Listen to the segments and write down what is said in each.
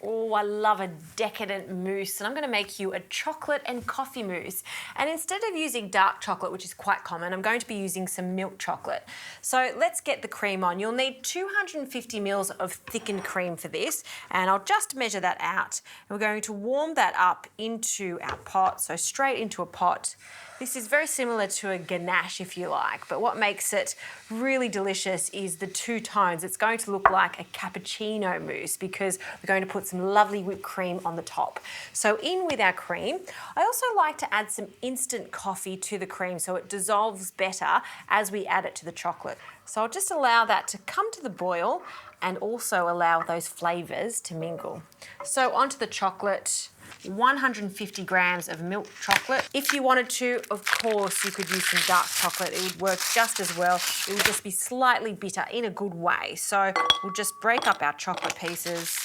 Oh, I love a decadent mousse, and I'm going to make you a chocolate and coffee mousse. And instead of using dark chocolate, which is quite common, I'm going to be using some milk chocolate. So let's get the cream on. You'll need 250 mils of thickened cream for this, and I'll just measure that out. And we're going to warm that up into our pot, so straight into a pot. This is very similar to a ganache, if you like, but what makes it really delicious is the two tones. It's going to look like a cappuccino mousse because we're going to put some lovely whipped cream on the top. So in with our cream. I also like to add some instant coffee to the cream so it dissolves better as we add it to the chocolate. So I'll just allow that to come to the boil and also allow those flavours to mingle. So onto the chocolate. 150 grams of milk chocolate. If you wanted to, of course, you could use some dark chocolate. It would work just as well. It would just be slightly bitter in a good way. So we'll just break up our chocolate pieces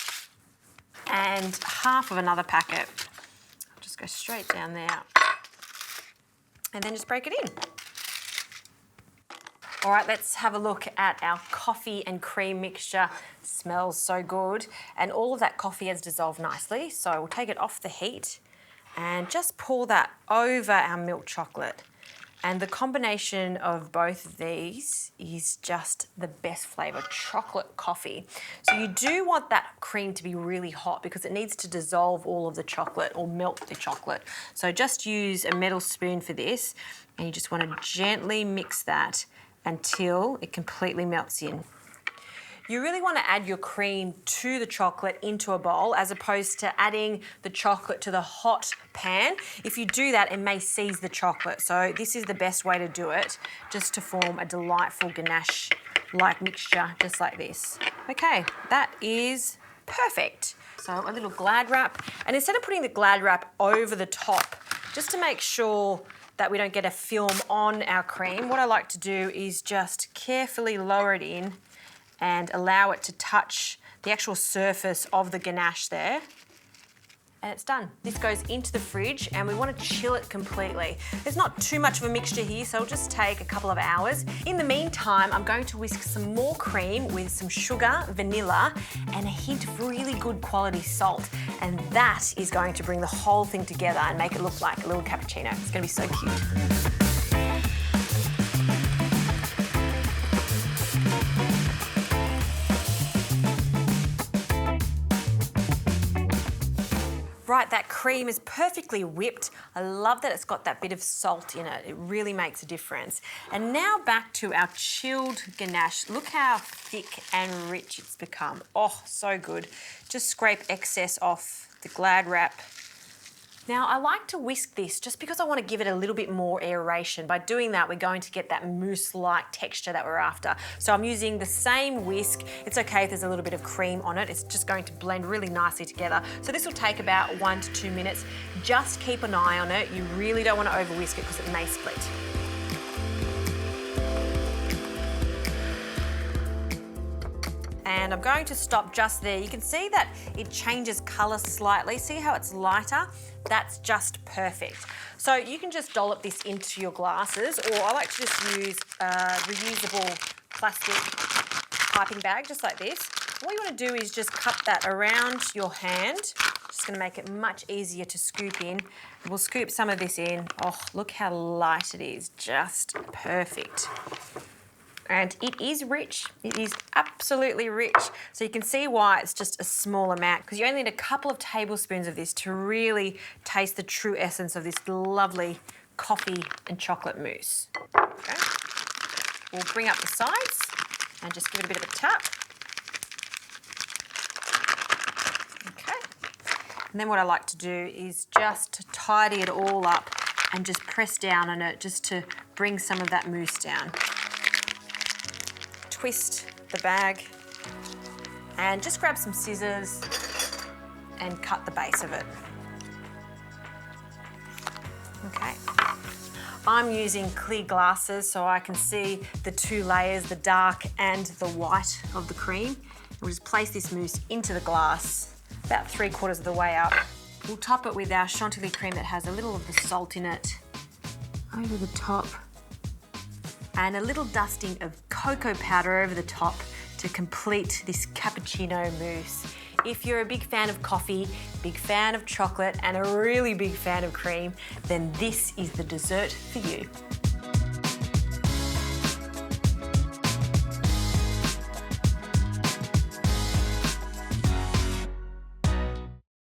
and half of another packet. I'll just go straight down there and then just break it in. All right, let's have a look at our coffee and cream mixture. Smells so good. And all of that coffee has dissolved nicely. So we'll take it off the heat and just pour that over our milk chocolate. And the combination of both of these is just the best flavour, chocolate coffee. So you do want that cream to be really hot because it needs to dissolve all of the chocolate or melt the chocolate. So just use a metal spoon for this, and you just want to gently mix that until it completely melts in. You really want to add your cream to the chocolate into a bowl as opposed to adding the chocolate to the hot pan. If you do that, it may seize the chocolate. So this is the best way to do it, just to form a delightful ganache-like mixture, just like this. Okay, that is perfect. So a little Glad wrap, and instead of putting the Glad wrap over the top, just to make sure that we don't get a film on our cream, what I like to do is just carefully lower it in and allow it to touch the actual surface of the ganache there. And it's done. This goes into the fridge and we want to chill it completely. There's not too much of a mixture here, so it'll just take a couple of hours. In the meantime, I'm going to whisk some more cream with some sugar, vanilla, and a hint of really good quality salt. And that is going to bring the whole thing together and make it look like a little cappuccino. It's going to be so cute. Right, that cream is perfectly whipped. I love that it's got that bit of salt in it. It really makes a difference. And now back to our chilled ganache. Look how thick and rich it's become. Oh, so good. Just scrape excess off the Glad wrap. Now, I like to whisk this just because I want to give it a little bit more aeration. By doing that, we're going to get that mousse-like texture that we're after. So I'm using the same whisk. It's okay if there's a little bit of cream on it. It's just going to blend really nicely together. So this will take about 1 to 2 minutes. Just keep an eye on it. You really don't want to over-whisk it because it may split. And I'm going to stop just there. You can see that it changes colour slightly. See how it's lighter? That's just perfect. So you can just dollop this into your glasses, or I like to just use a reusable plastic piping bag, just like this. What you want to do is just cup that around your hand. Just going to make it much easier to scoop in. We'll scoop some of this in. Oh, look how light it is, just perfect. And it is rich. It is absolutely rich. So you can see why it's just a small amount, because you only need a couple of tablespoons of this to really taste the true essence of this lovely coffee and chocolate mousse. Okay. We'll bring up the sides and just give it a bit of a tap. Okay. And then what I like to do is just tidy it all up and just press down on it just to bring some of that mousse down. Twist the bag and just grab some scissors and cut the base of it. Okay. I'm using clear glasses so I can see the two layers, the dark and the white of the cream. We'll just place this mousse into the glass about 3/4 of the way up. We'll top it with our chantilly cream that has a little of the salt in it over the top, and a little dusting of cocoa powder over the top to complete this cappuccino mousse. If you're a big fan of coffee, big fan of chocolate, and a really big fan of cream, then this is the dessert for you.